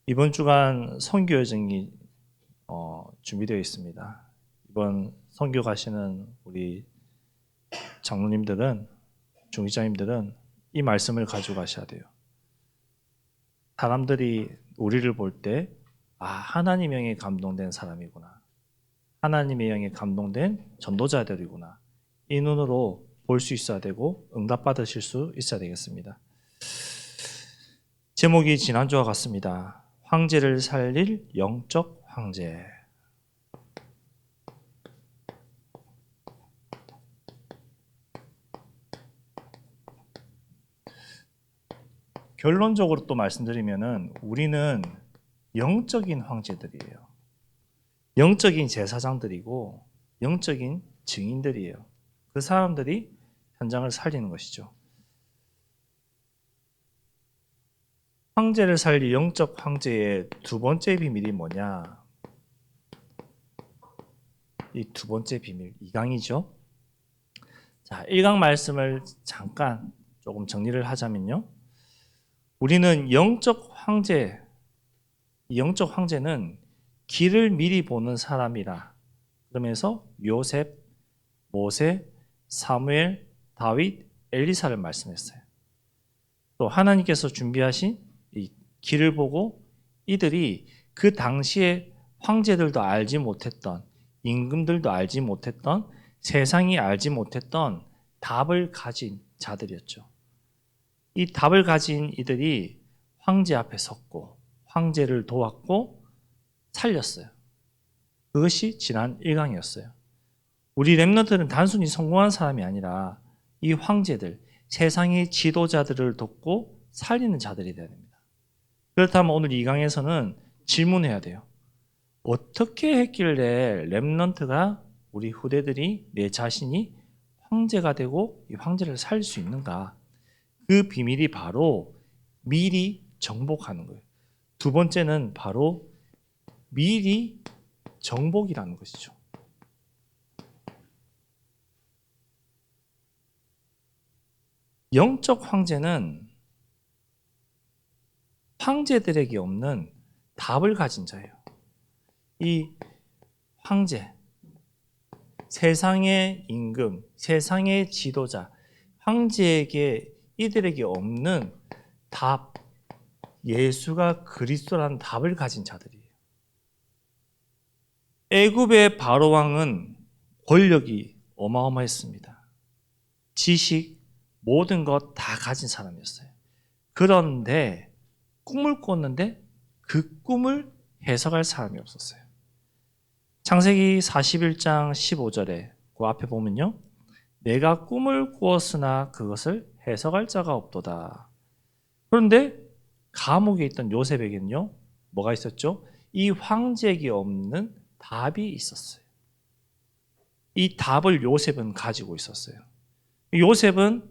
이번 주간 선교 여정이 준비되어 있습니다. 이번 선교 가시는 우리 장로님들은, 중직자님들은 이 말씀을 가지고 가셔야 돼요. 사람들이 우리를 볼 때, 하나님의 영에 감동된 사람이구나. 하나님의 영에 감동된 전도자들이구나. 이 눈으로 볼 수 있어야 되고 응답받으실 수 있어야 되겠습니다. 제목이 지난주와 같습니다. 황제를 살릴 영적 황제. 결론적으로 또 말씀드리면은 우리는 영적인 황제들이에요. 영적인 제사장들이고 영적인 증인들이에요. 그 사람들이 현장을 살리는 것이죠. 황제를 살릴 영적 황제의 두 번째 비밀이 뭐냐? 이 두 번째 비밀, 2강이죠. 자, 1강 말씀을 잠깐 조금 정리를 하자면요. 우리는 영적 황제, 이 영적 황제는 길을 미리 보는 사람이라. 그러면서 요셉, 모세, 사무엘, 다윗, 엘리사를 말씀했어요. 또 하나님께서 준비하신 이 길을 보고 이들이 그 당시에 황제들도 알지 못했던, 임금들도 알지 못했던, 세상이 알지 못했던 답을 가진 자들이었죠. 이 답을 가진 이들이 황제 앞에 섰고 황제를 도왔고 살렸어요. 그것이 지난 1강이었어요. 우리 렘넌트는 단순히 성공한 사람이 아니라 이 황제들, 세상의 지도자들을 돕고 살리는 자들이 되어야 됩니다. 그렇다면 오늘 2강에서는 질문해야 돼요. 어떻게 했길래 렘넌트가, 우리 후대들이, 내 자신이 황제가 되고 이 황제를 살릴 수 있는가? 그 비밀이 바로 미리 정복하는 거예요. 두 번째는 바로 미리 정복이라는 것이죠. 영적 황제는 황제들에게 없는 답을 가진 자예요. 이 황제, 세상의 임금, 세상의 지도자, 황제에게, 이들에게 없는 답, 예수가 그리스도라는 답을 가진 자들이에요. 애굽의 바로 왕은 권력이 어마어마했습니다. 지식, 모든 것 다 가진 사람이었어요. 그런데 꿈을 꿨는데 그 꿈을 해석할 사람이 없었어요. 창세기 41장 15절에 그 앞에 보면요. 내가 꿈을 꾸었으나 그것을 해석할 자가 없도다. 그런데 감옥에 있던 요셉에게는요. 뭐가 있었죠? 이 황제에게 없는 답이 있었어요. 이 답을 요셉은 가지고 있었어요. 요셉은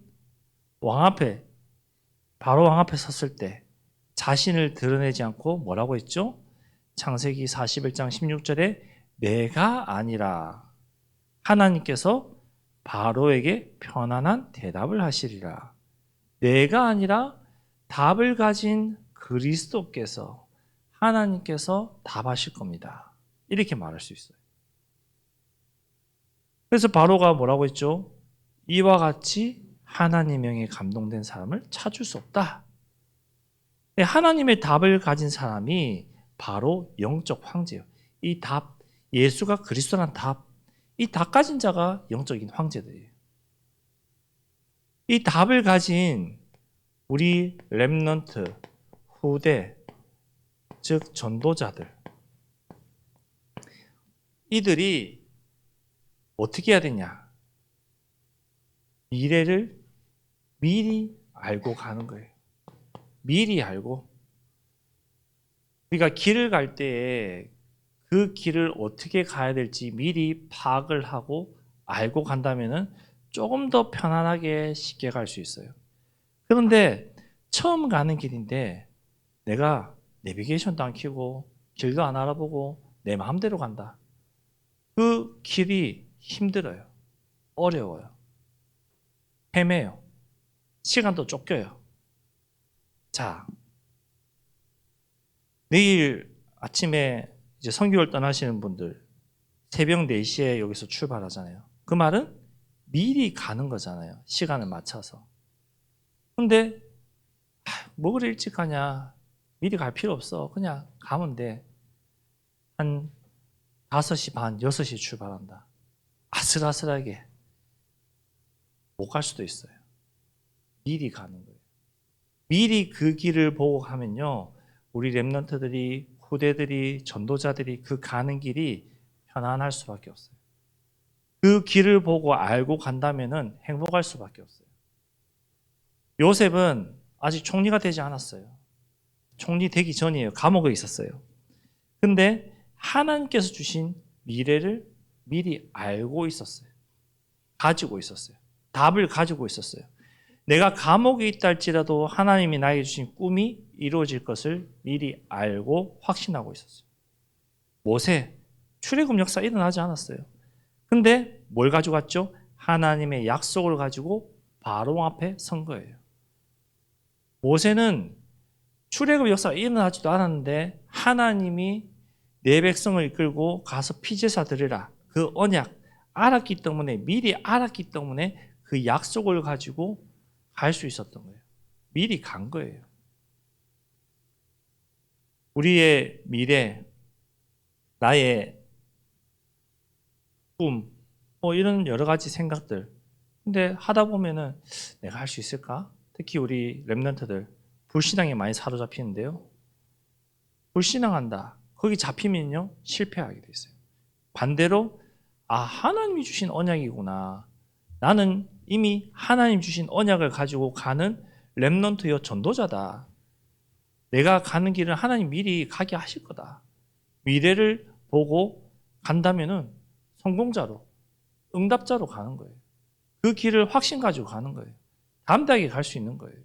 왕 앞에, 바로 왕 앞에 섰을 때 자신을 드러내지 않고 뭐라고 했죠? 창세기 41장 16절에 내가 아니라, 하나님께서 바로에게 편안한 대답을 하시리라. 내가 아니라 답을 가진 그리스도께서, 하나님께서 답하실 겁니다. 이렇게 말할 수 있어요. 그래서 바로가 뭐라고 했죠? 이와 같이 하나님의 영에 감동된 사람을 찾을 수 없다. 하나님의 답을 가진 사람이 바로 영적 황제예요. 이 답, 예수가 그리스도란 답, 이 답 가진 자가 영적인 황제들이에요. 이 답을 가진 우리 렘넌트, 후대, 즉 전도자들, 이들이 어떻게 해야 되냐? 미래를 미리 알고 가는 거예요. 미리 알고. 그러니까 길을 갈 때에 그 길을 어떻게 가야 될지 미리 파악을 하고 알고 간다면은 조금 더 편안하게 쉽게 갈 수 있어요. 그런데 처음 가는 길인데 내가 내비게이션도 안 켜고 길도 안 알아보고 내 마음대로 간다. 그 길이 힘들어요. 어려워요. 헤매요. 시간도 쫓겨요. 자, 내일 아침에 이제 선교를 떠나시는 분들 새벽 4시에 여기서 출발하잖아요. 그 말은 미리 가는 거잖아요. 시간을 맞춰서. 근데 뭐 그리 일찍 가냐. 미리 갈 필요 없어. 그냥 가면 돼. 한 5시 반, 6시 출발한다. 아슬아슬하게 못 갈 수도 있어요. 미리 가는 거예요. 미리 그 길을 보고 가면요. 우리 렘넌트들이, 후대들이, 전도자들이 그 가는 길이 편안할 수밖에 없어요. 그 길을 보고 알고 간다면은 행복할 수밖에 없어요. 요셉은 아직 총리가 되지 않았어요. 총리 되기 전이에요. 감옥에 있었어요. 근데 하나님께서 주신 미래를 미리 알고 있었어요. 가지고 있었어요. 답을 가지고 있었어요. 내가 감옥에 있다 할지라도 하나님이 나에게 주신 꿈이 이루어질 것을 미리 알고 확신하고 있었어요. 모세, 출애굽 역사 일어나지 않았어요. 근데 뭘 가지고 갔죠? 하나님의 약속을 가지고 바로 앞에 선 거예요. 모세는 출애굽 역사가 일어나지도 않았는데 하나님이 내 백성을 이끌고 가서 피제사 드리라. 그 언약 알았기 때문에 미리 알았기 때문에 그 약속을 가지고 갈 수 있었던 거예요. 미리 간 거예요. 우리의 미래, 나의 꿈, 뭐 이런 여러 가지 생각들. 근데 하다 보면은 내가 할 수 있을까? 특히 우리 렘넌트들 불신앙에 많이 사로잡히는데요. 불신앙한다. 거기 잡히면요 실패하게 돼 있어요. 반대로 하나님이 주신 언약이구나. 나는 이미 하나님 주신 언약을 가지고 가는 렘넌트여 전도자다. 내가 가는 길을 하나님 미리 가게 하실 거다. 미래를 보고 간다면은 성공자로, 응답자로 가는 거예요. 그 길을 확신 가지고 가는 거예요. 담대하게 갈 수 있는 거예요.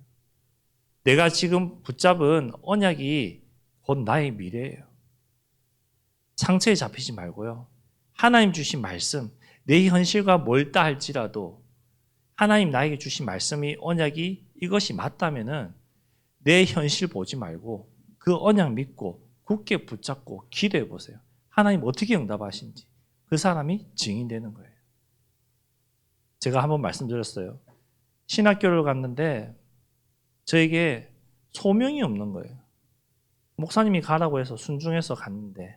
내가 지금 붙잡은 언약이 곧 나의 미래예요. 상처에 잡히지 말고요. 하나님 주신 말씀, 내 현실과 멀다 할지라도 하나님 나에게 주신 말씀이 언약이 이것이 맞다면은 내 현실 보지 말고 그 언약 믿고 굳게 붙잡고 기도해 보세요. 하나님 어떻게 응답하신지 그 사람이 증인되는 거예요. 제가 한번 말씀드렸어요. 신학교를 갔는데 저에게 소명이 없는 거예요. 목사님이 가라고 해서 순종해서 갔는데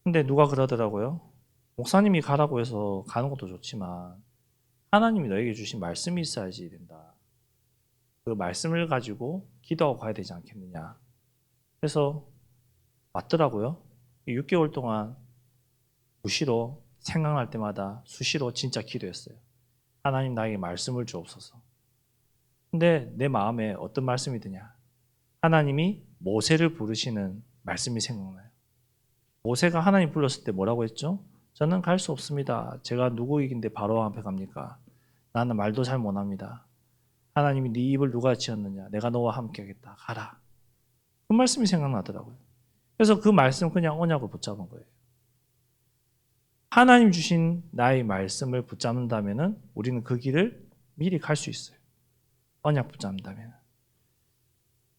근데 누가 그러더라고요. 목사님이 가라고 해서 가는 것도 좋지만 하나님이 너에게 주신 말씀이 있어야지 된다. 그 말씀을 가지고 기도하고 가야 되지 않겠느냐. 그래서 맞더라고요. 6개월 동안 무시로 생각날 때마다 수시로 진짜 기도했어요. 하나님 나에게 말씀을 주옵소서. 근데 내 마음에 어떤 말씀이 드냐. 하나님이 모세를 부르시는 말씀이 생각나요. 모세가 하나님 불렀을 때 뭐라고 했죠? 저는 갈 수 없습니다. 제가 누구이긴데 바로 앞에 갑니까? 나는 말도 잘 못합니다. 하나님이 네 입을 누가 지었느냐? 내가 너와 함께 하겠다. 가라. 그 말씀이 생각나더라고요. 그래서 그 말씀 그냥 언약을 붙잡은 거예요. 하나님 주신 나의 말씀을 붙잡는다면 우리는 그 길을 미리 갈 수 있어요. 언약 붙잡는다면.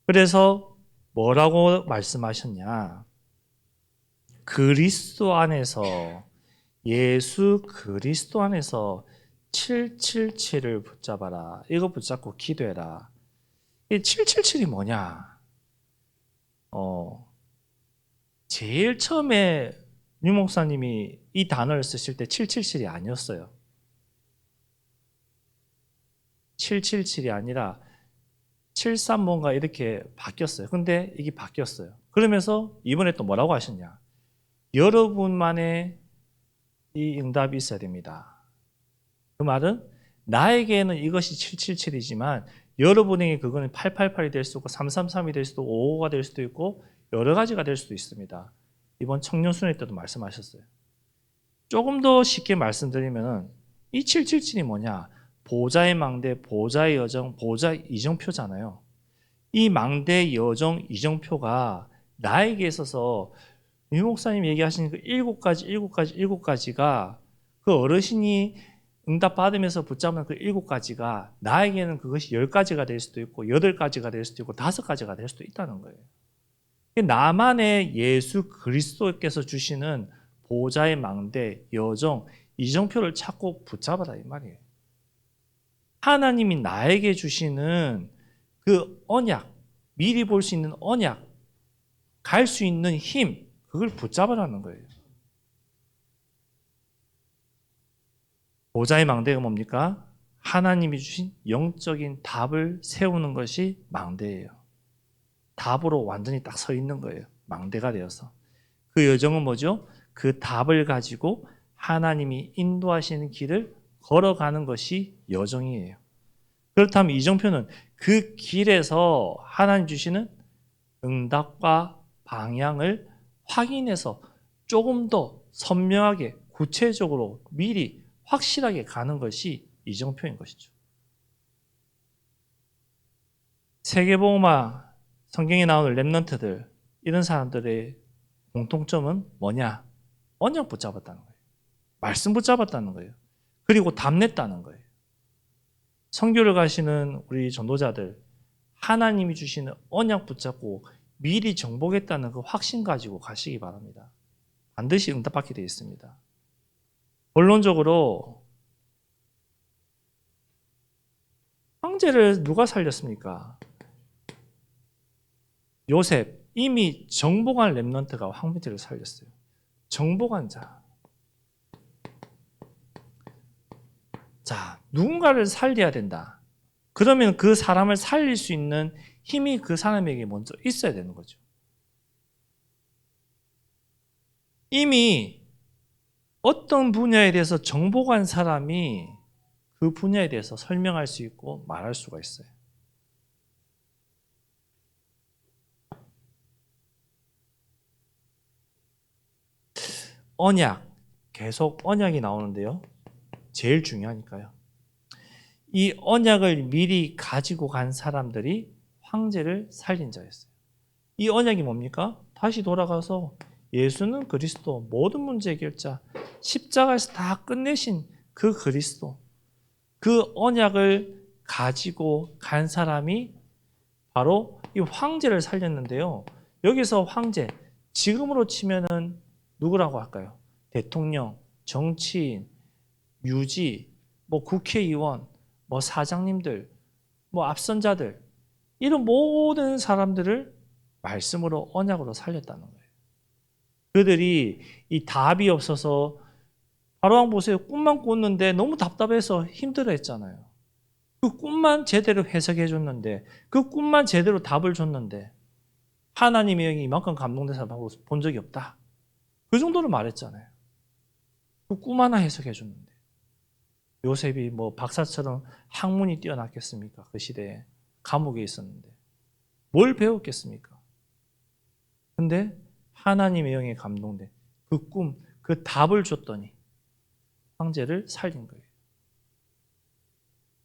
그래서 뭐라고 말씀하셨냐? 그리스도 안에서 예수 그리스도 안에서 777을 붙잡아라. 이거 붙잡고 기도해라. 이 777이 뭐냐? 제일 처음에 유 목사님이 이 단어를 쓰실 때 777이 아니었어요. 777이 아니라 73뭔가 이렇게 바뀌었어요. 근데 이게 바뀌었어요. 그러면서 이번에 또 뭐라고 하셨냐? 여러분만의 이 응답이 있어야 됩니다. 그 말은 나에게는 이것이 777이지만 여러분에게 그거는 888이 될 수도 있고 333이 될 수도 있고 55가 될 수도 있고 여러 가지가 될 수도 있습니다. 이번 청년순회 때도 말씀하셨어요. 조금 더 쉽게 말씀드리면 이 777이 뭐냐? 보좌의 망대, 보좌의 여정, 보좌 이정표잖아요. 이 망대, 여정, 이정표가 나에게 있어서 유 목사님 얘기하신 그 7가지가 그 어르신이 응답 받으면서 붙잡는 그 7가지가 나에게는 그것이 10가지가 될 수도 있고 8가지가 될 수도 있고 5가지가 될 수도 있다는 거예요. 나만의 예수 그리스도께서 주시는 보좌의 망대, 여정, 이정표를 찾고 붙잡아라 이 말이에요. 하나님이 나에게 주시는 그 언약, 미리 볼 수 있는 언약, 갈 수 있는 힘, 그걸 붙잡으라는 거예요. 보좌의 망대가 뭡니까? 하나님이 주신 영적인 답을 세우는 것이 망대예요. 답으로 완전히 딱 서 있는 거예요. 망대가 되어서. 그 여정은 뭐죠? 그 답을 가지고 하나님이 인도하시는 길을 걸어가는 것이 여정이에요. 그렇다면 이정표는 그 길에서 하나님 주시는 응답과 방향을 확인해서 조금 더 선명하게 구체적으로 미리 확실하게 가는 것이 이정표인 것이죠. 세계복음화 성경에 나오는 렘넌트들 이런 사람들의 공통점은 뭐냐? 언약 붙잡았다는 거예요. 말씀 붙잡았다는 거예요. 그리고 답냈다는 거예요. 선교를 가시는 우리 전도자들 하나님이 주시는 언약 붙잡고 미리 정복했다는 그 확신 가지고 가시기 바랍니다. 반드시 응답받게 되어 있습니다. 본론적으로 황제를 누가 살렸습니까? 요셉, 이미 정복한 렘넌트가 황제를 살렸어요. 정복한 자. 자, 누군가를 살려야 된다. 그러면 그 사람을 살릴 수 있는 힘이 그 사람에게 먼저 있어야 되는 거죠. 이미 어떤 분야에 대해서 정복한 사람이 그 분야에 대해서 설명할 수 있고 말할 수가 있어요. 언약, 계속 언약이 나오는데요. 제일 중요하니까요. 이 언약을 미리 가지고 간 사람들이 황제를 살린 자였어요. 이 언약이 뭡니까? 다시 돌아가서 예수는 그리스도, 모든 문제 해결자, 십자가에서 다 끝내신 그 그리스도, 그 언약을 가지고 간 사람이 바로 이 황제를 살렸는데요. 여기서 황제, 지금으로 치면은 누구라고 할까요? 대통령, 정치인, 유지, 뭐 국회의원, 뭐 사장님들, 뭐 앞선자들, 이런 모든 사람들을 말씀으로 언약으로 살렸다는 거예요. 그들이 이 답이 없어서 바로왕 보세요. 꿈만 꿨는데 너무 답답해서 힘들어했잖아요. 그 꿈만 제대로 해석해 줬는데, 그 꿈만 제대로 답을 줬는데 하나님의 영이 이만큼 감동돼서 본 적이 없다. 그 정도로 말했잖아요. 그 꿈 하나 해석해 줬는데 요셉이 뭐 박사처럼 학문이 뛰어났겠습니까? 그 시대에 감옥에 있었는데 뭘 배웠겠습니까? 근데 하나님의 영에 감동돼 그 꿈, 그 답을 줬더니 황제를 살린 거예요.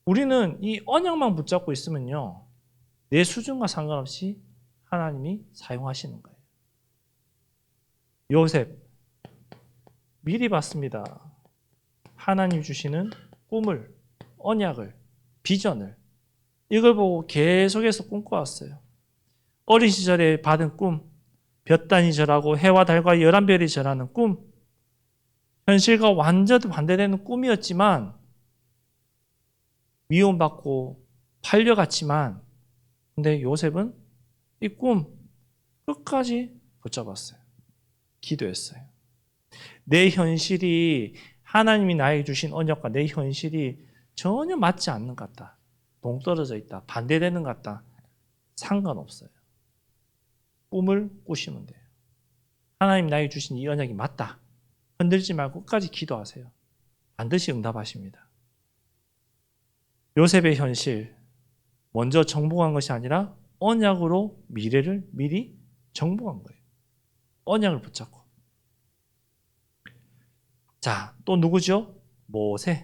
우리는 이 언약만 붙잡고 있으면요, 내 수준과 상관없이 하나님이 사용하시는 거예요. 요셉 미리 봤습니다. 하나님 주시는 꿈을, 언약을, 비전을, 이걸 보고 계속해서 꿈꿔왔어요. 어린 시절에 받은 꿈, 볕단이 절하고 해와 달과 11별이 절하는 꿈, 현실과 완전 반대되는 꿈이었지만 미움받고 팔려갔지만, 근데 요셉은 이 꿈 끝까지 붙잡았어요. 기도했어요. 내 현실이, 하나님이 나에게 주신 언약과 내 현실이 전혀 맞지 않는 것 같다. 동떨어져 있다. 반대되는 것 같다. 상관없어요. 꿈을 꾸시면 돼요. 하나님 나에게 주신 이 언약이 맞다. 흔들지 말고 끝까지 기도하세요. 반드시 응답하십니다. 요셉의 현실, 먼저 정복한 것이 아니라 언약으로 미래를 미리 정복한 거예요. 언약을 붙잡고. 자, 또 누구죠? 모세.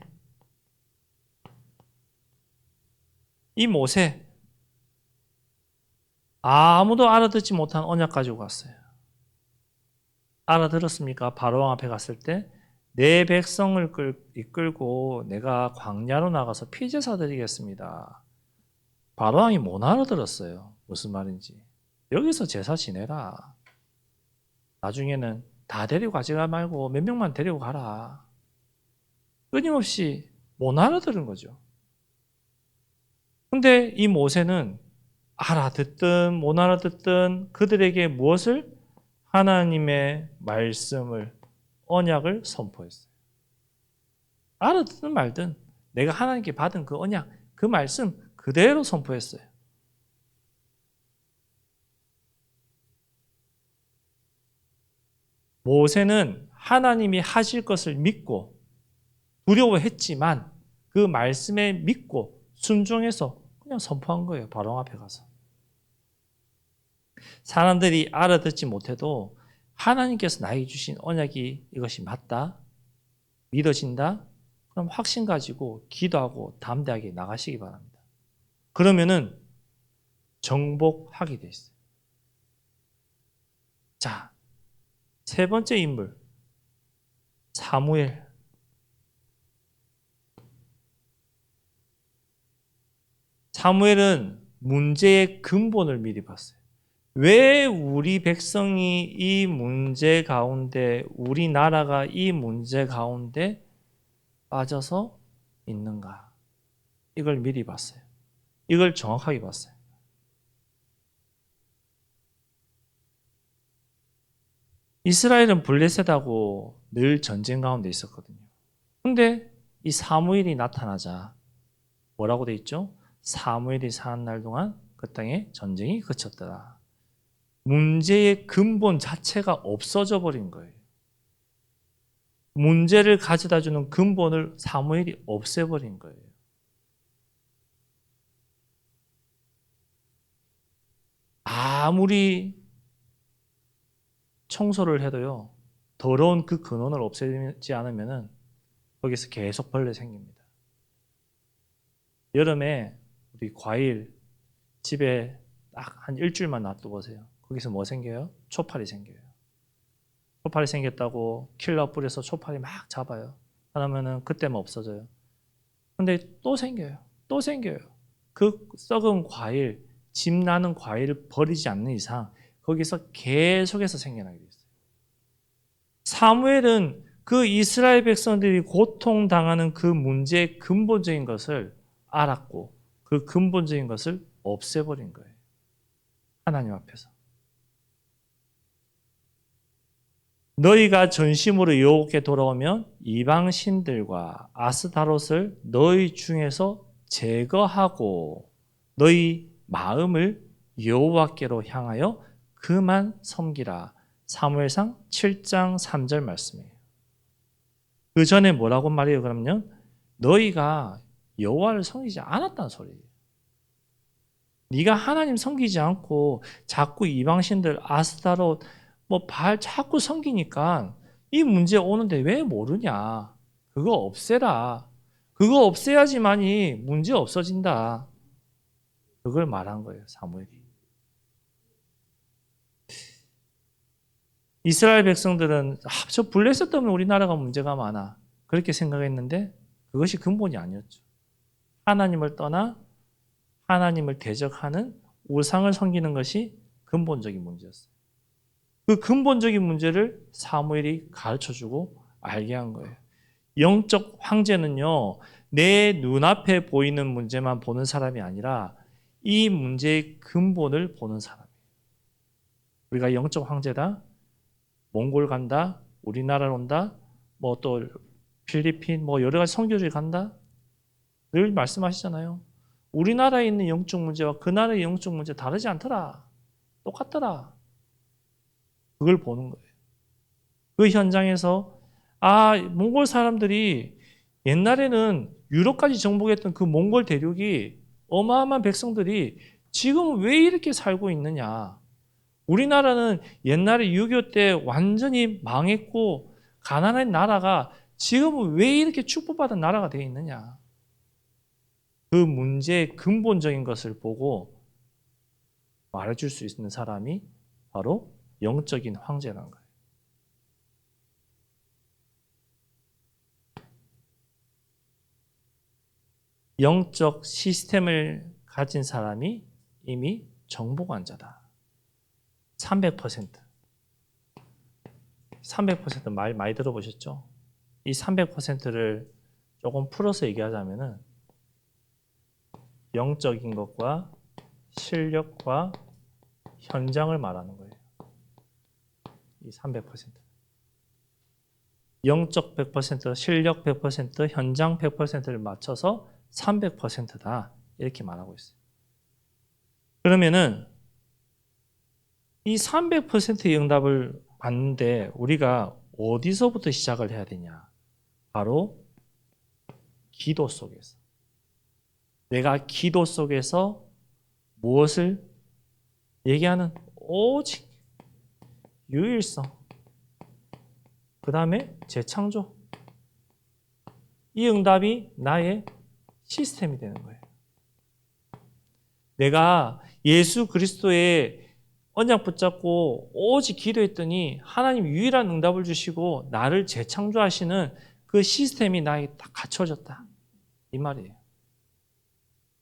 이 모세, 아무도 알아듣지 못한 언약 가지고 갔어요. 알아들었습니까? 바로왕 앞에 갔을 때 내 백성을 이끌고 내가 광야로 나가서 피제사 드리겠습니다. 바로왕이 못 알아들었어요. 무슨 말인지. 여기서 제사 지내라. 나중에는 다 데리고 가지 말고 몇 명만 데리고 가라. 끊임없이 못 알아들은 거죠. 근데 이 모세는 알아듣든 못 알아듣든 그들에게 무엇을? 하나님의 말씀을, 언약을 선포했어요. 알아듣든 말든 내가 하나님께 받은 그 언약, 그 말씀 그대로 선포했어요. 모세는 하나님이 하실 것을 믿고 두려워했지만 그 말씀에 믿고 순종해서 그냥 선포한 거예요. 바로 앞에 가서. 사람들이 알아듣지 못해도 하나님께서 나에게 주신 언약이 이것이 맞다, 믿어진다, 그럼 확신 가지고 기도하고 담대하게 나가시기 바랍니다. 그러면은 정복하게 돼 있어요. 자, 세 번째 인물 사무엘. 사무엘은 문제의 근본을 미리 봤어요. 왜 우리 백성이 이 문제 가운데, 우리나라가 이 문제 가운데 빠져서 있는가? 이걸 미리 봤어요. 이걸 정확하게 봤어요. 이스라엘은 블레셋하고 늘 전쟁 가운데 있었거든요. 근데 이 사무엘이 나타나자 뭐라고 돼 있죠? 사무엘이 사는 날 동안 그 땅에 전쟁이 그쳤더라. 문제의 근본 자체가 없어져 버린 거예요. 문제를 가져다 주는 근본을 사무엘이 없애버린 거예요. 아무리 청소를 해도요, 더러운 그 근원을 없애지 않으면 거기서 계속 벌레 생깁니다. 여름에 우리 과일 집에 딱 한 일주일만 놔둬보세요. 거기서 뭐 생겨요? 초파리 생겨요. 초파리 생겼다고 킬러 뿌려서 초파리 막 잡아요. 그러면은 그때만 없어져요. 근데 또 생겨요. 또 생겨요. 그 썩은 과일, 집 나는 과일을 버리지 않는 이상 거기서 계속해서 생겨나게 돼 있어요. 사무엘은 그 이스라엘 백성들이 고통당하는 그 문제의 근본적인 것을 알았고 그 근본적인 것을 없애버린 거예요. 하나님 앞에서. 너희가 전심으로 여호와께 돌아오면 이방 신들과 아스타롯을 너희 중에서 제거하고 너희 마음을 여호와께로 향하여 그만 섬기라. 사무엘상 7장 3절 말씀이에요. 그 전에 뭐라고 말해요? 그러면 너희가 여호와를 섬기지 않았다는 소리예요. 네가 하나님 섬기지 않고 자꾸 이방신들 아스타롯 뭐 발 자꾸 섬기니까 이 문제 오는데 왜 모르냐? 그거 없애라. 그거 없애야지만이 문제 없어진다. 그걸 말한 거예요, 사무엘이. 이스라엘 백성들은 저 블레셋 때문에 우리나라가 문제가 많아. 그렇게 생각했는데 그것이 근본이 아니었죠. 하나님을 떠나 하나님을 대적하는 우상을 섬기는 것이 근본적인 문제였어요. 그 근본적인 문제를 사무엘이 가르쳐주고 알게 한 거예요. 영적 황제는요, 내 눈앞에 보이는 문제만 보는 사람이 아니라 이 문제의 근본을 보는 사람이에요. 우리가 영적 황제다, 몽골 간다, 우리나라 온다, 뭐 또 필리핀, 뭐 여러 가지 선교지를 간다, 늘 말씀하시잖아요. 우리나라에 있는 영적 문제와 그 나라의 영적 문제 다르지 않더라. 똑같더라. 그걸 보는 거예요. 그 현장에서 몽골 사람들이 옛날에는 유럽까지 정복했던 그 몽골 대륙이 어마어마한 백성들이 지금 왜 이렇게 살고 있느냐. 우리나라는 옛날에 6.25 때 완전히 망했고 가난한 나라가 지금은 왜 이렇게 축복받은 나라가 되어 있느냐. 그 문제의 근본적인 것을 보고 말해줄 수 있는 사람이 바로 영적인 황제라는 거예요. 영적 시스템을 가진 사람이 이미 정복한 자다. 300%. 300% 말 많이 들어보셨죠? 이 300%를 조금 풀어서 얘기하자면은 영적인 것과 실력과 현장을 말하는 거예요. 이 300%. 영적 100%, 실력 100%, 현장 100%를 맞춰서 300%다. 이렇게 말하고 있어요. 그러면은 이 300%의 응답을 받는데 우리가 어디서부터 시작을 해야 되냐? 바로 기도 속에서. 내가 기도 속에서 무엇을 얘기하는? 오직 유일성. 그 다음에 재창조. 이 응답이 나의 시스템이 되는 거예요. 내가 예수 그리스도의 언약 붙잡고 오직 기도했더니 하나님 유일한 응답을 주시고 나를 재창조하시는 그 시스템이 나에게 딱 갖춰졌다. 이 말이에요.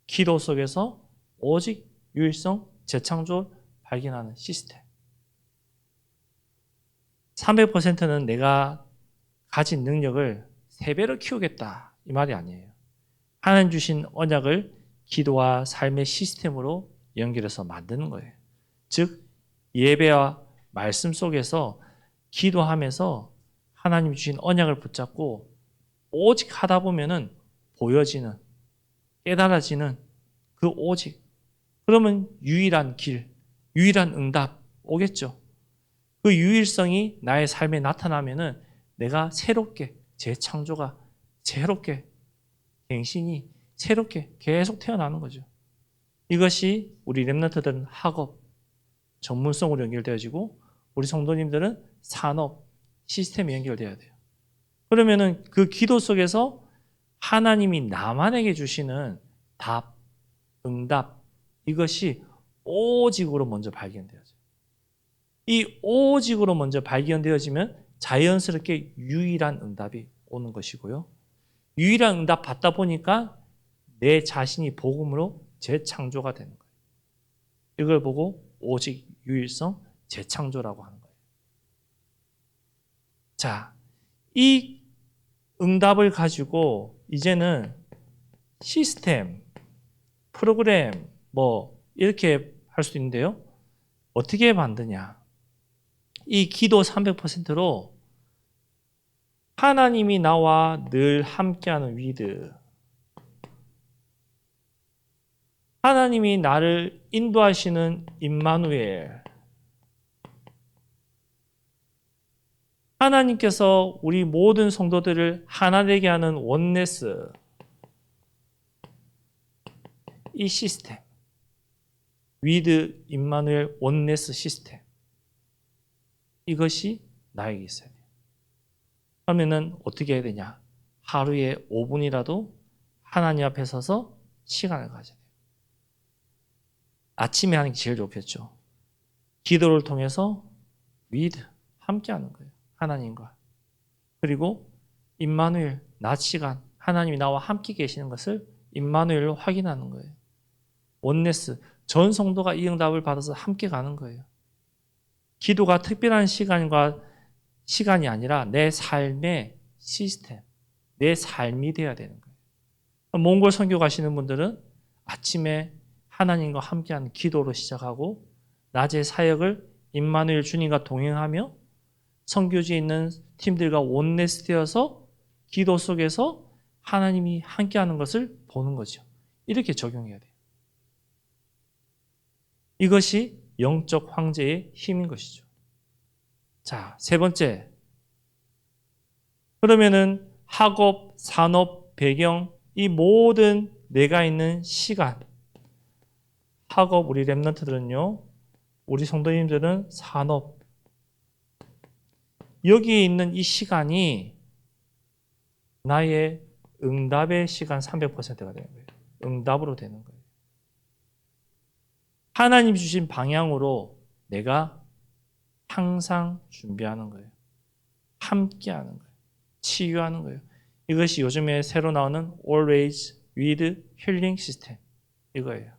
기도 속에서 오직 유일성, 재창조를 발견하는 시스템. 300%는 내가 가진 능력을 3배로 키우겠다. 이 말이 아니에요. 하나님 주신 언약을 기도와 삶의 시스템으로 연결해서 만드는 거예요. 즉 예배와 말씀 속에서 기도하면서 하나님 주신 언약을 붙잡고 오직 하다 보면은 보여지는, 깨달아지는 그 오직. 그러면 유일한 길, 유일한 응답 오겠죠. 그 유일성이 나의 삶에 나타나면은 내가 새롭게 재창조가 새롭게 갱신이 새롭게 계속 태어나는 거죠. 이것이 우리 렘넌트들은 학업, 전문성으로 연결되어지고 우리 성도님들은 산업, 시스템에 연결되어야 돼요. 그러면은 그 기도 속에서 하나님이 나만에게 주시는 답, 응답 이것이 오직으로 먼저 발견되어져요. 이 오직으로 먼저 발견되어지면 자연스럽게 유일한 응답이 오는 것이고요. 유일한 응답 받다 보니까 내 자신이 복음으로 재창조가 되는 거예요. 이걸 보고 오직 유일성 재창조라고 하는 거예요. 자, 이 응답을 가지고 이제는 시스템, 프로그램 뭐 이렇게 할 수 있는데요. 어떻게 만드냐? 이 기도 300%로 하나님이 나와 늘 함께하는 위드, 하나님이 나를 인도하시는 임마누엘, 하나님께서 우리 모든 성도들을 하나 되게 하는 원네스, 이 시스템, 위드 임마누엘 원네스 시스템, 이것이 나에게 있어야 돼요. 그러면은 어떻게 해야 되냐? 하루에 5분이라도 하나님 앞에 서서 시간을 가져야 돼요. 아침에 하는 게 제일 좋겠죠. 기도를 통해서 위드 함께 하는 거예요. 하나님과. 그리고 임마누엘 낮 시간 하나님이 나와 함께 계시는 것을 임마누엘로 확인하는 거예요. 원네스 전 성도가 이 응답을 받아서 함께 가는 거예요. 기도가 특별한 시간이 아니라 내 삶의 시스템, 내 삶이 되어야 되는 거예요. 몽골 선교 가시는 분들은 아침에 하나님과 함께하는 기도로 시작하고 낮에 사역을 임마누엘 주님과 동행하며 선교지에 있는 팀들과 원네스 되어서 기도 속에서 하나님이 함께하는 것을 보는 거죠. 이렇게 적용해야 돼요. 이것이 영적 황제의 힘인 것이죠. 자, 세 번째. 그러면은 학업, 산업, 배경, 이 모든 내가 있는 시간. 학업, 우리 렘넌트들은요, 우리 성도님들은 산업. 여기에 있는 이 시간이 나의 응답의 시간 300%가 되는 거예요. 응답으로 되는 거예요. 하나님 주신 방향으로 내가 항상 준비하는 거예요. 함께 하는 거예요. 치유하는 거예요. 이것이 요즘에 새로 나오는 Always with Healing System 이거예요.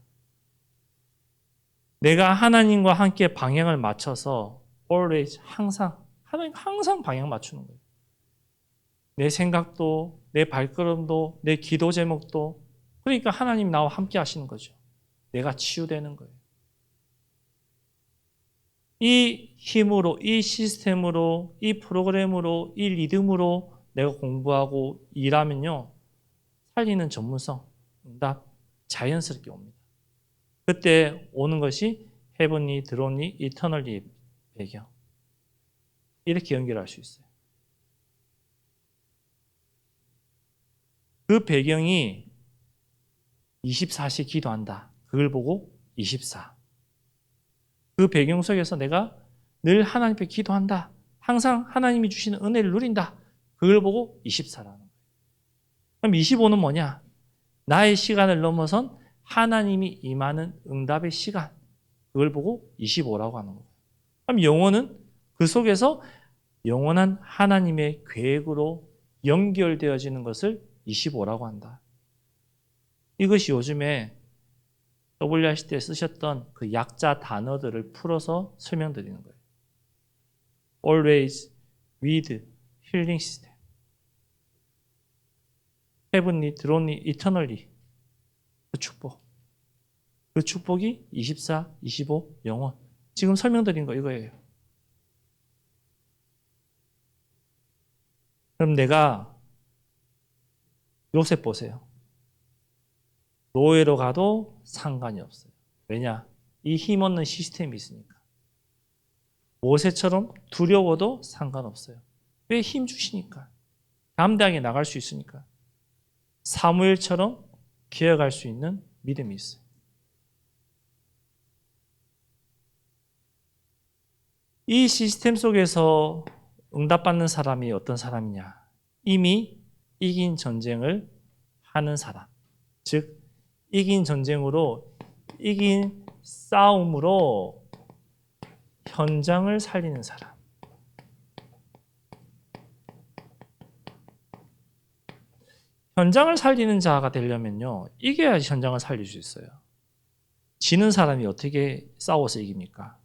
내가 하나님과 함께 방향을 맞춰서 always 항상 하나님 항상 방향 맞추는 거예요. 내 생각도 내 발걸음도 내 기도 제목도 그러니까 하나님 나와 함께 하시는 거죠. 내가 치유되는 거예요. 이 힘으로 이 시스템으로 이 프로그램으로 이 리듬으로 내가 공부하고 일하면요. 살리는 전문성, 응답 자연스럽게 옵니다. 그때 오는 것이 헤븐리, 드론리, 이터널리 배경. 이렇게 연결할 수 있어요. 그 배경이 24시 기도한다. 그걸 보고 24. 그 배경 속에서 내가 늘 하나님 앞에 기도한다. 항상 하나님이 주시는 은혜를 누린다. 그걸 보고 24라는 거예요. 그럼 25는 뭐냐? 나의 시간을 넘어선 하나님이 임하는 응답의 시간. 그걸 보고 25라고 하는 거예요. 그럼 영혼은 그 속에서 영원한 하나님의 계획으로 연결되어지는 것을 25라고 한다. 이것이 요즘에 WRC 때 쓰셨던 그 약자 단어들을 풀어서 설명드리는 거예요. Always with Healing System. Heavenly, Dronely, Eternally. 그 축복. 그 축복이 24, 25, 영원. 지금 설명드린 거 이거예요. 그럼 내가 요셉 보세요. 노예로 가도 상관이 없어요. 왜냐? 이 힘없는 시스템이 있으니까. 모세처럼 두려워도 상관없어요. 왜? 힘 주시니까. 담대하게 나갈 수 있으니까. 사무엘처럼 기억할 수 있는 믿음이 있어요. 이 시스템 속에서 응답받는 사람이 어떤 사람이냐? 이미 이긴 전쟁을 하는 사람. 즉, 이긴 전쟁으로, 이긴 싸움으로 현장을 살리는 사람. 현장을 살리는 자가 되려면요, 이겨야지 현장을 살릴 수 있어요. 지는 사람이 어떻게 싸워서 이깁니까?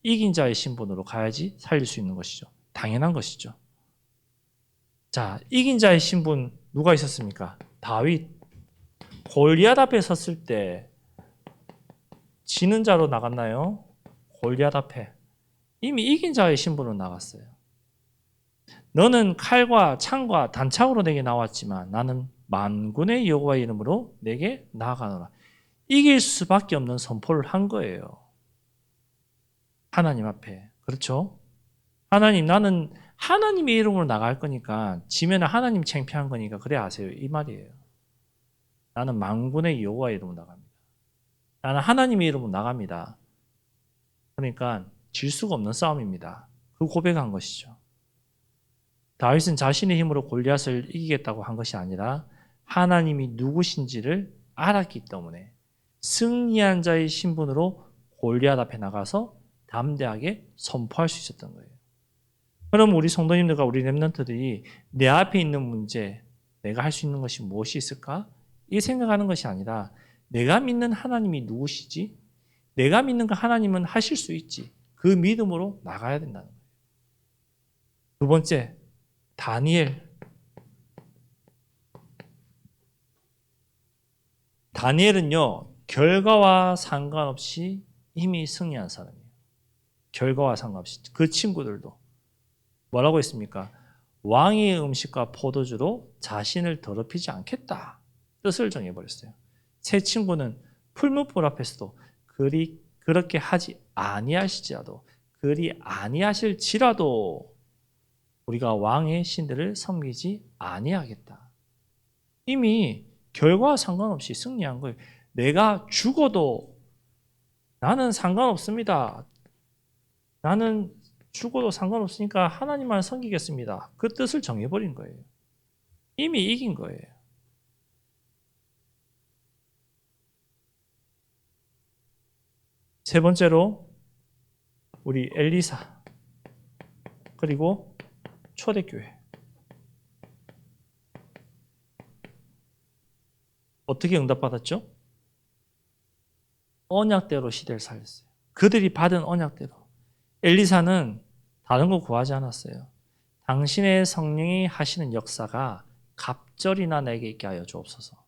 이긴 자의 신분으로 가야지 살릴 수 있는 것이죠. 당연한 것이죠. 자, 이긴 자의 신분 누가 있었습니까? 다윗. 골리앗 앞에 섰을 때 지는 자로 나갔나요? 골리앗 앞에. 이미 이긴 자의 신분으로 나갔어요. 너는 칼과 창과 단창으로 내게 나왔지만 나는 만군의 여호와의 이름으로 내게 나아가노라. 이길 수밖에 없는 선포를 한 거예요. 하나님 앞에. 그렇죠? 하나님, 나는 하나님의 이름으로 나갈 거니까 지면 하나님 창피한 거니까 그래 아세요. 이 말이에요. 나는 만군의 여호와의 이름으로 나갑니다. 나는 하나님의 이름으로 나갑니다. 그러니까 질 수가 없는 싸움입니다. 그 고백한 것이죠. 다윗은 자신의 힘으로 골리앗을 이기겠다고 한 것이 아니라 하나님이 누구신지를 알았기 때문에 승리한 자의 신분으로 골리앗 앞에 나가서 담대하게 선포할 수 있었던 거예요. 그럼 우리 성도님들과 우리 렘넌트들이 내 앞에 있는 문제, 내가 할 수 있는 것이 무엇이 있을까? 이 생각하는 것이 아니라 내가 믿는 하나님이 누구시지? 내가 믿는 그 하나님은 하실 수 있지. 그 믿음으로 나가야 된다는 거예요. 두 번째, 다니엘. 다니엘은요, 결과와 상관없이 이미 승리한 사람이에요. 결과와 상관없이. 그 친구들도. 뭐라고 했습니까? 왕의 음식과 포도주로 자신을 더럽히지 않겠다. 뜻을 정해버렸어요. 세 친구는 풀무불 앞에서도 그렇게 하지 아니하실지라도 그리 아니하실지라도 우리가 왕의 신들을 섬기지 아니하겠다. 이미 결과와 상관없이 승리한 거예요. 내가 죽어도 나는 상관없습니다. 나는 죽어도 상관없으니까 하나님만 섬기겠습니다. 그 뜻을 정해버린 거예요. 이미 이긴 거예요. 세 번째로 우리 엘리사 그리고 초대교회. 어떻게 응답받았죠? 언약대로 시대를 살렸어요. 그들이 받은 언약대로. 엘리사는 다른 거 구하지 않았어요. 당신의 성령이 하시는 역사가 갑절이나 내게 있게 하여 주옵소서.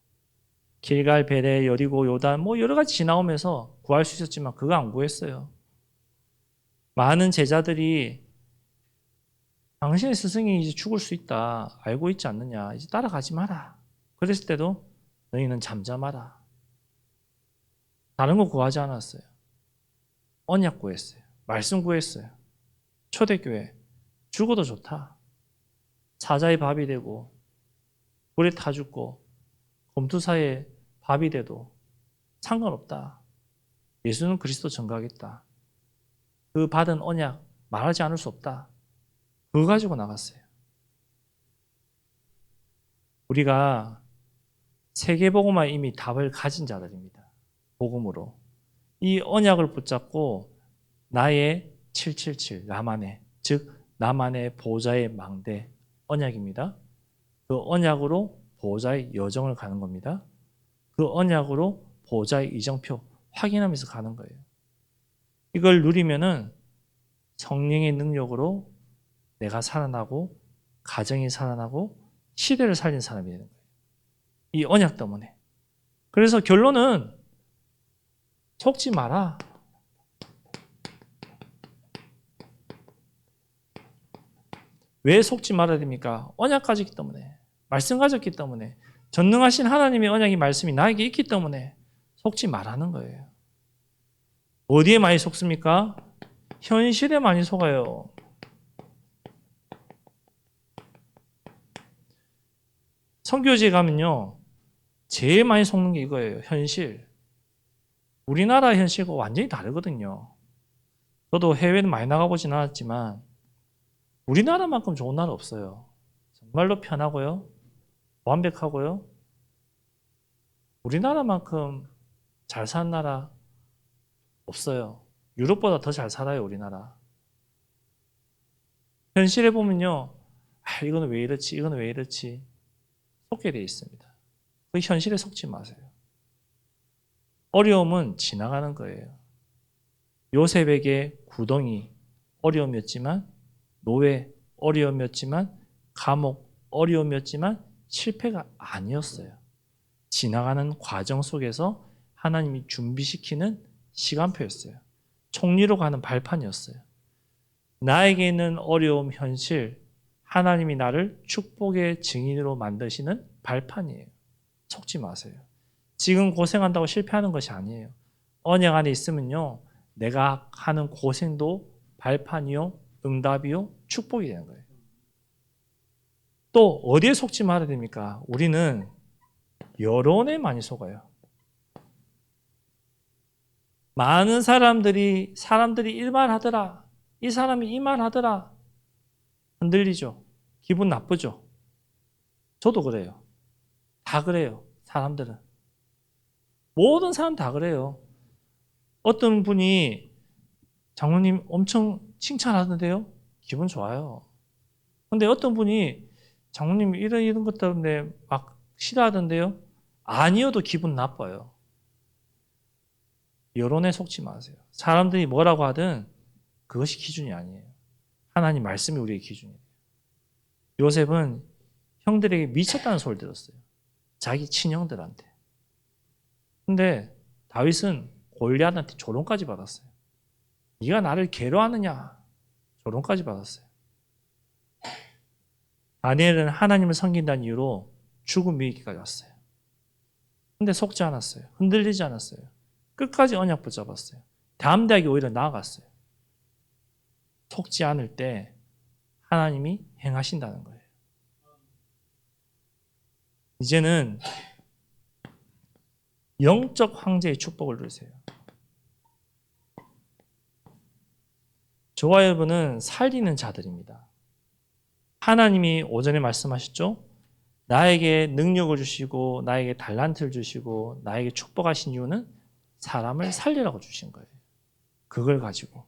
길갈, 베레, 여리고, 요단 뭐 여러 가지 지나오면서 구할 수 있었지만 그거 안 구했어요. 많은 제자들이 당신의 스승이 이제 죽을 수 있다 알고 있지 않느냐, 이제 따라가지 마라. 그랬을 때도 너희는 잠잠하라. 다른 거 구하지 않았어요. 언약 구했어요. 말씀 구했어요. 초대교회 죽어도 좋다. 사자의 밥이 되고 불에 타 죽고 검투사의 밥이 돼도 상관없다. 예수는 그리스도 전가하겠다. 그 받은 언약 말하지 않을 수 없다. 그거 가지고 나갔어요. 우리가 세계복음화에 이미 답을 가진 자들입니다. 복음으로. 이 언약을 붙잡고 나의 777, 나만의, 즉 나만의 보호자의 망대, 언약입니다. 그 언약으로 보호자의 여정을 가는 겁니다. 그 언약으로 보호자의 이정표 확인하면서 가는 거예요. 이걸 누리면은 성령의 능력으로 내가 살아나고 가정이 살아나고 시대를 살린 사람이 되는 거예요. 이 언약 때문에. 그래서 결론은 속지 마라. 왜 속지 말아야 됩니까? 언약 가졌기 때문에. 말씀 가졌기 때문에. 전능하신 하나님의 언약이 말씀이 나에게 있기 때문에 속지 말라는 거예요. 어디에 많이 속습니까? 현실에 많이 속아요. 선교지에 가면요, 제일 많이 속는 게 이거예요. 현실. 우리나라 현실과 완전히 다르거든요. 저도 해외는 많이 나가보진 않았지만 우리나라만큼 좋은 나라 없어요. 정말로 편하고요. 완벽하고요. 우리나라만큼 잘 사는 나라 없어요. 유럽보다 더 잘 살아요, 우리나라. 현실에 보면요, 이거는 왜 이렇지, 이거는 왜 이렇지 속게 되어 있습니다. 그 현실에 속지 마세요. 어려움은 지나가는 거예요. 요셉에게 구덩이 어려움이었지만, 노예 어려움이었지만, 감옥 어려움이었지만 실패가 아니었어요. 지나가는 과정 속에서 하나님이 준비시키는 시간표였어요. 총리로 가는 발판이었어요. 나에게 있는 어려움, 현실, 하나님이 나를 축복의 증인으로 만드시는 발판이에요. 속지 마세요. 지금 고생한다고 실패하는 것이 아니에요. 언약 안에 있으면요, 내가 하는 고생도 발판이요, 응답이요, 축복이 되는 거예요. 또 어디에 속지 말아야 됩니까? 우리는 여론에 많이 속아요. 많은 사람들이 일말하더라. 이 사람이 이 말하더라. 흔들리죠. 기분 나쁘죠. 저도 그래요. 다 그래요. 사람들은. 모든 사람 다 그래요. 어떤 분이 장로님 엄청 칭찬하던데요. 기분 좋아요. 근데 어떤 분이 장로님 이런 것 때문에 막 싫어하던데요. 아니어도 기분 나빠요. 여론에 속지 마세요. 사람들이 뭐라고 하든 그것이 기준이 아니에요. 하나님 말씀이 우리의 기준이에요. 요셉은 형들에게 미쳤다는 소리를 들었어요. 자기 친형들한테. 근데 다윗은 골리앗한테 조롱까지 받았어요. 네가 나를 괴로워하느냐? 조롱까지 받았어요. 다니엘은 하나님을 섬긴다는 이유로 죽음 위기까지 왔어요. 근데 속지 않았어요. 흔들리지 않았어요. 끝까지 언약 붙잡았어요. 다음 대학이 오히려 나아갔어요. 속지 않을 때 하나님이 행하신다는 거예요. 이제는 영적 황제의 축복을 누리세요. 저와 여러분은 살리는 자들입니다. 하나님이 오전에 말씀하셨죠? 나에게 능력을 주시고 나에게 달란트를 주시고 나에게 축복하신 이유는 사람을 살리라고 주신 거예요. 그걸 가지고.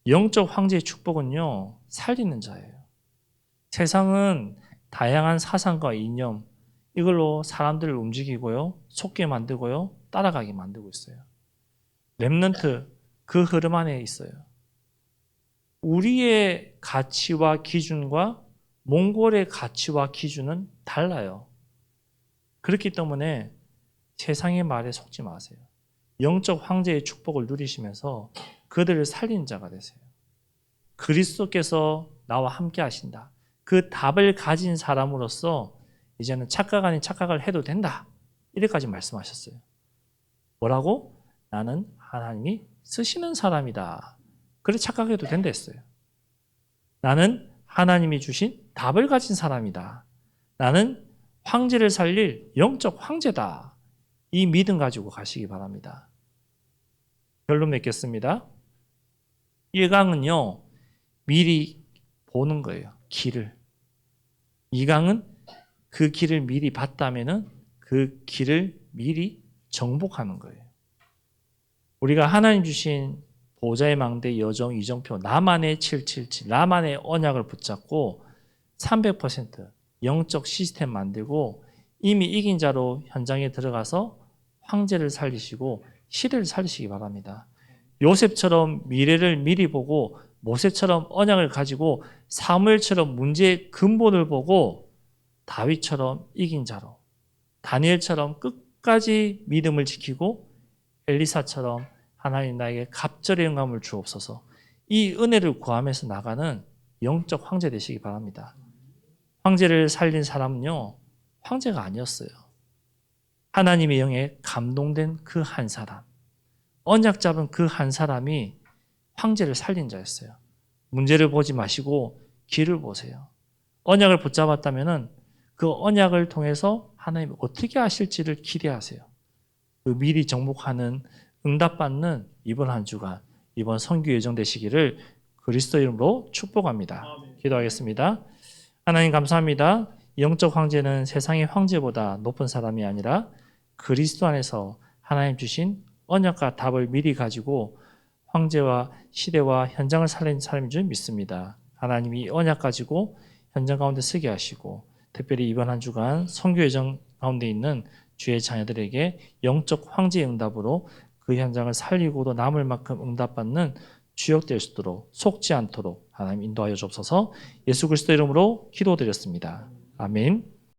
영적 황제의 축복은요, 살리는 자예요. 세상은 다양한 사상과 이념, 이걸로 사람들을 움직이고요, 속게 만들고요, 따라가게 만들고 있어요. 렘넌트 그 흐름 안에 있어요. 우리의 가치와 기준과 몽골의 가치와 기준은 달라요. 그렇기 때문에 세상의 말에 속지 마세요. 영적 황제의 축복을 누리시면서 그들을 살린 자가 되세요. 그리스도께서 나와 함께 하신다. 그 답을 가진 사람으로서 이제는 착각 아닌 착각을 해도 된다. 이렇게까지 말씀하셨어요. 뭐라고? 나는 하나님이 쓰시는 사람이다. 그래 착각해도 된다 했어요. 나는 하나님이 주신 답을 가진 사람이다. 나는 황제를 살릴 영적 황제다. 이 믿음 가지고 가시기 바랍니다. 결론 맺겠습니다. 1강은요. 미리 보는 거예요. 길을. 2강은 그 길을 미리 봤다면은 그 길을 미리 정복하는 거예요. 우리가 하나님 주신 보좌의 망대 여정 이정표 나만의 777 나만의 언약을 붙잡고 300% 영적 시스템 만들고 이미 이긴 자로 현장에 들어가서 황제를 살리시고 시대를 살리시기 바랍니다. 요셉처럼 미래를 미리 보고 모세처럼 언약을 가지고 사무엘처럼 문제의 근본을 보고 다윗처럼 이긴 자로 다니엘처럼 끝까지 믿음을 지키고 엘리사처럼 하나님 나에게 갑절의 영감을 주옵소서. 이 은혜를 구하면서 나가는 영적 황제 되시기 바랍니다. 황제를 살린 사람은요. 황제가 아니었어요. 하나님의 영에 감동된 그 한 사람. 언약 잡은 그 한 사람이 황제를 살린 자였어요. 문제를 보지 마시고 길을 보세요. 언약을 붙잡았다면 그 언약을 통해서 하나님이 어떻게 하실지를 기대하세요. 그 미리 정복하는 응답받는 이번 한 주간 이번 선교 예정 되시기를 그리스도 이름으로 축복합니다. 기도하겠습니다. 하나님 감사합니다. 영적 황제는 세상의 황제보다 높은 사람이 아니라 그리스도 안에서 하나님 주신 언약과 답을 미리 가지고 황제와 시대와 현장을 살린 사람인 줄 믿습니다. 하나님이 언약 가지고 현장 가운데 서게 하시고 특별히 이번 한 주간 선교 예정 가운데 있는 주의 자녀들에게 영적 황제의 응답으로 그 현장을 살리고도 남을 만큼 응답받는 주역될 수 있도록 속지 않도록 하나님 인도하여 주옵소서. 예수 그리스도 이름으로 기도드렸습니다. 아멘.